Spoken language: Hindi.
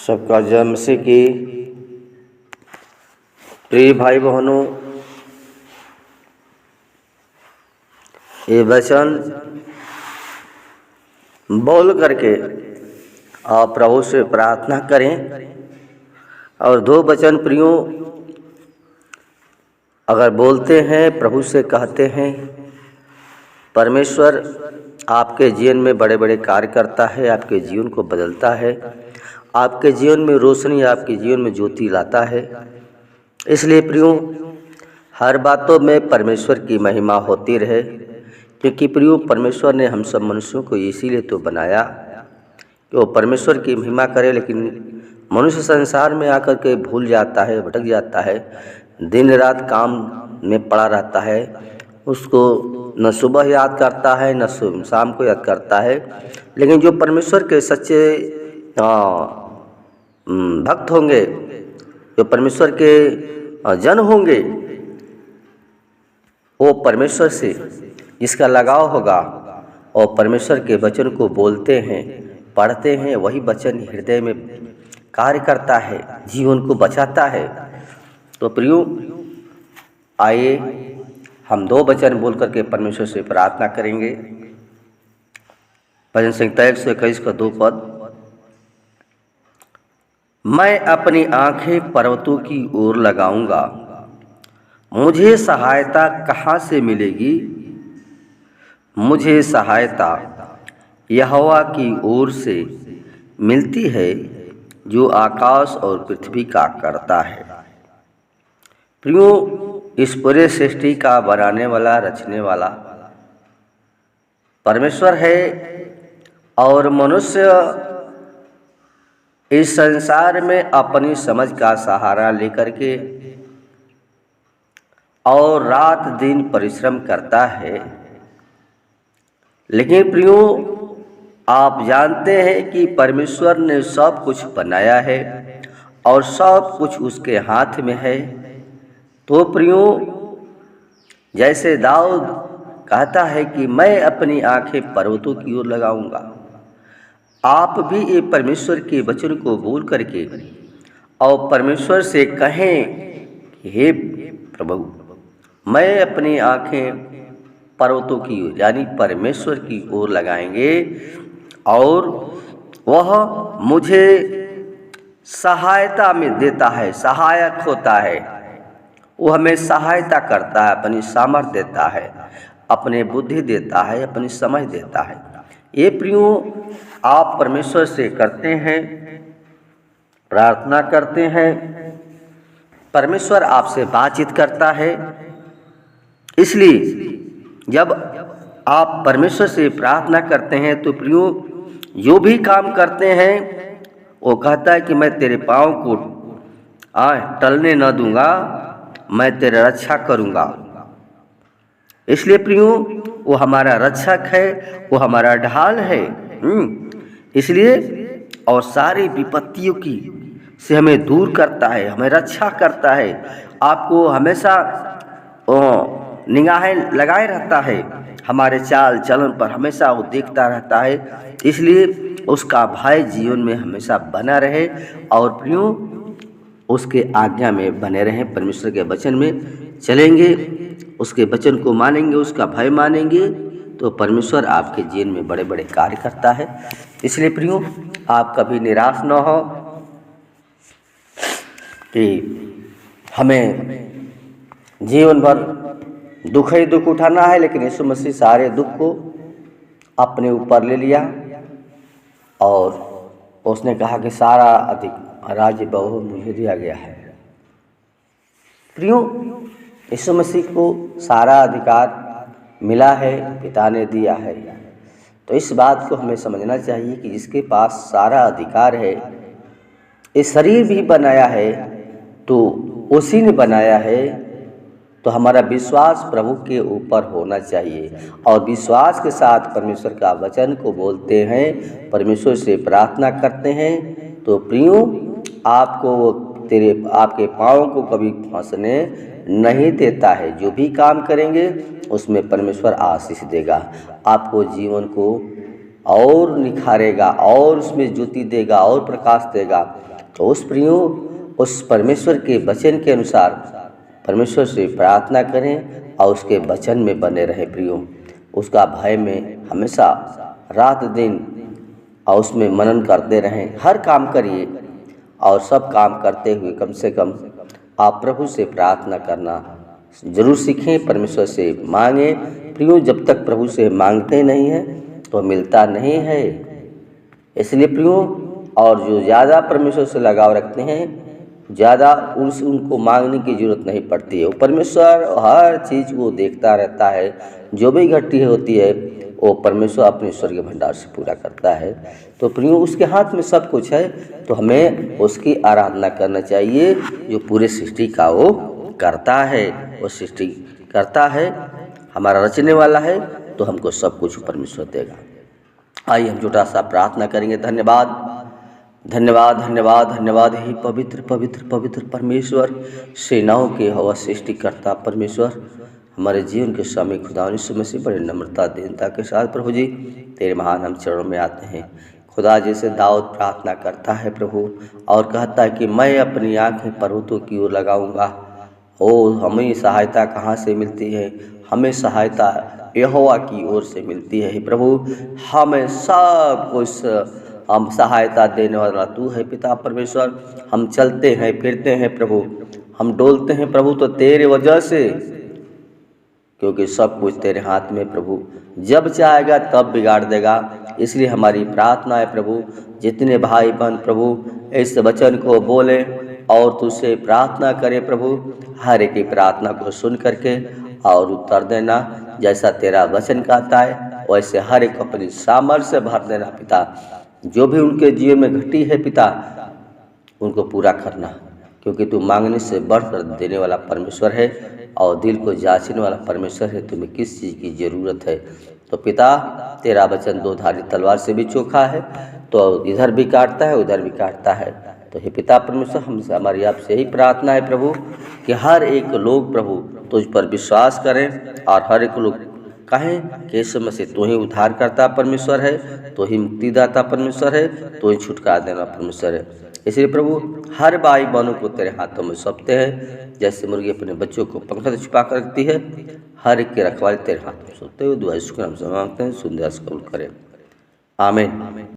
सबका जन्म से की प्रिय भाई बहनों, ये वचन बोल करके आप प्रभु से प्रार्थना करें। और दो वचन प्रियों अगर बोलते हैं, प्रभु से कहते हैं, परमेश्वर आपके जीवन में बड़े बड़े कार्य करता है, आपके जीवन को बदलता है, आपके जीवन में रोशनी, आपके जीवन में ज्योति लाता है। इसलिए प्रियों हर बातों में परमेश्वर की महिमा होती रहे, क्योंकि प्रियों परमेश्वर ने हम सब मनुष्यों को इसीलिए तो बनाया कि वो परमेश्वर की महिमा करे। लेकिन मनुष्य संसार में आकर के भूल जाता है, भटक जाता है, दिन रात काम में पड़ा रहता है, उसको न सुबह याद करता है न शाम को याद करता है। लेकिन जो परमेश्वर के सच्चे भक्त होंगे, जो परमेश्वर के जन होंगे, वो परमेश्वर से जिसका लगाव होगा और परमेश्वर के वचन को बोलते हैं, पढ़ते हैं, वही वचन हृदय में कार्य करता है, जीवन को बचाता है। तो प्रियो आइए हम दो वचन बोल करके परमेश्वर से प्रार्थना करेंगे। भजन संहिता 121 का 2 पद। मैं अपनी आंखें पर्वतों की ओर लगाऊंगा, मुझे सहायता कहाँ से मिलेगी? मुझे सहायता यहोवा की ओर से मिलती है, जो आकाश और पृथ्वी का करता है। प्रियो इस पूरे सृष्टि का बनाने वाला, रचने वाला परमेश्वर है, और मनुष्य इस संसार में अपनी समझ का सहारा लेकर के और रात दिन परिश्रम करता है। लेकिन प्रियो आप जानते हैं कि परमेश्वर ने सब कुछ बनाया है और सब कुछ उसके हाथ में है। तो प्रियो जैसे दाऊद कहता है कि मैं अपनी आंखें पर्वतों की ओर लगाऊंगा, आप भी ये परमेश्वर के वचन को बोल करके और परमेश्वर से कहें कि हे प्रभु, मैं अपनी आंखें पर्वतों की ओर यानी परमेश्वर की ओर लगाएंगे और वह मुझे सहायता में देता है, सहायक होता है। वो हमें सहायता करता है, अपनी सामर्थ्य देता है, अपने बुद्धि देता है, अपनी समझ देता है। ये प्रियो आप परमेश्वर से करते हैं, प्रार्थना करते हैं, परमेश्वर आपसे बातचीत करता है। इसलिए जब आप परमेश्वर से प्रार्थना करते हैं तो प्रियो जो भी काम करते हैं वो कहता है कि मैं तेरे पाँव को टलने न दूंगा, मैं तेरा रक्षा करूंगा। इसलिए प्रियो वो हमारा रक्षक है, वो हमारा ढाल है। इसलिए और सारी विपत्तियों की से हमें दूर करता है, हमें रक्षा करता है, आपको हमेशा निगाहें लगाए रहता है, हमारे चाल चलन पर हमेशा वो देखता रहता है। इसलिए उसका भय जीवन में हमेशा बना रहे और प्रियो उसके आज्ञा में बने रहें, परमेश्वर के वचन में चलेंगे, उसके वचन को मानेंगे, उसका भय मानेंगे, तो परमेश्वर आपके जीवन में बड़े बड़े कार्य करता है। इसलिए प्रियो आप कभी निराश न हो कि हमें जीवन भर दुख ही दुख उठाना है, लेकिन यीशु मसीह सारे दुख को अपने ऊपर ले लिया और उसने कहा कि सारा अधिक राज्य बहु मुझे दिया गया है। प्रियो यीशु मसीह को सारा अधिकार मिला है, पिता ने दिया है। तो इस बात को हमें समझना चाहिए कि जिसके पास सारा अधिकार है, ये शरीर भी बनाया है तो उसी ने बनाया है। तो हमारा विश्वास प्रभु के ऊपर होना चाहिए और विश्वास के साथ परमेश्वर का वचन को बोलते हैं, परमेश्वर से प्रार्थना करते हैं। तो प्रियो आपको आपके पाँव को कभी फंसने नहीं देता है। जो भी काम करेंगे उसमें परमेश्वर आशीष देगा, आपको जीवन को और निखारेगा और उसमें ज्योति देगा और प्रकाश देगा। तो उस प्रियो उस परमेश्वर के वचन के अनुसार परमेश्वर से प्रार्थना करें और उसके वचन में बने रहें प्रियो। उसका भय में हमेशा रात दिन और उसमें मनन करते रहें। हर काम करिए और सब काम करते हुए कम से कम आप प्रभु से प्रार्थना करना जरूर सीखें, परमेश्वर से मांगें प्रियो। जब तक प्रभु से मांगते नहीं हैं तो मिलता नहीं है। इसलिए प्रियो, और जो ज़्यादा परमेश्वर से लगाव रखते हैं ज़्यादा उनको मांगने की ज़रूरत नहीं पड़ती है। वो परमेश्वर हर चीज़ को देखता रहता है। जो भी घटी होती है वो परमेश्वर अपने स्वर्गीय भंडार से पूरा करता है। तो प्रियो, उसके हाथ में सब कुछ है, तो हमें उसकी आराधना करना चाहिए जो पूरे सृष्टि का वो करता है। वो सृष्टि करता है, हमारा रचने वाला है, तो हमको सब कुछ परमेश्वर देगा। आइए हम छोटा सा प्रार्थना करेंगे। धन्यवाद धन्यवाद धन्यवाद धन्यवाद हे पवित्र पवित्र पवित्र परमेश्वर, सेनाओं के हवा सृष्टिकर्ता परमेश्वर, हमारे जीवन के स्वामी खुदा यीशु मसीह बड़े नम्रता दीनता के साथ प्रभु जी तेरे महान हम चरणों में आते हैं। खुदा, जैसे दाऊद प्रार्थना करता है प्रभु और कहता है कि मैं अपनी आँखें पर्वतों की ओर लगाऊंगा। ओ, हमें सहायता कहाँ से मिलती है? हमें सहायता यहोवा की ओर से मिलती है प्रभु। हमें सब कुछ हम सहायता देने वाला तू है पिता परमेश्वर। हम चलते हैं फिरते हैं प्रभु, हम डोलते हैं प्रभु तो तेरे वजह से, क्योंकि सब कुछ तेरे हाथ में प्रभु। जब चाहेगा तब बिगाड़ देगा। इसलिए हमारी प्रार्थना है प्रभु, जितने भाई बहन प्रभु इस वचन को बोले और तुझसे प्रार्थना करें प्रभु, हर एक की प्रार्थना को सुन करके और उत्तर देना। जैसा तेरा वचन कहता है वैसे हर एक अपनी सामर्थ्य भर देना पिता। जो भी उनके जीवन में घटी है पिता, उनको पूरा करना, क्योंकि तू मांगने से बढ़कर देने वाला परमेश्वर है और दिल को जांचने वाला परमेश्वर है। तुम्हें किस चीज़ की ज़रूरत है? तो पिता, तेरा वचन दो धारी तलवार से भी चोखा है, तो इधर भी काटता है उधर भी काटता है। तो हे पिता परमेश्वर, हमसे हमारी आपसे यही प्रार्थना है प्रभु कि हर एक लोग प्रभु तुझ पर विश्वास करें और हर एक लोग कहें कि यीशु मसीह तू ही उद्धार करता परमेश्वर है, तो ही मुक्तिदाता परमेश्वर है, तो ही छुटकारा देना परमेश्वर है। इसलिए प्रभु, हर भाई बहनों को तेरे हाथों में सौंपते हैं। जैसे मुर्गी अपने बच्चों को पंखा से छुपा कर रखती है, हर एक की रखवाली तेरे हाथ में सौंपते हुए दुआ यीशु के नाम से मांगते हैं। सुंदर कबूल करें, आमीन।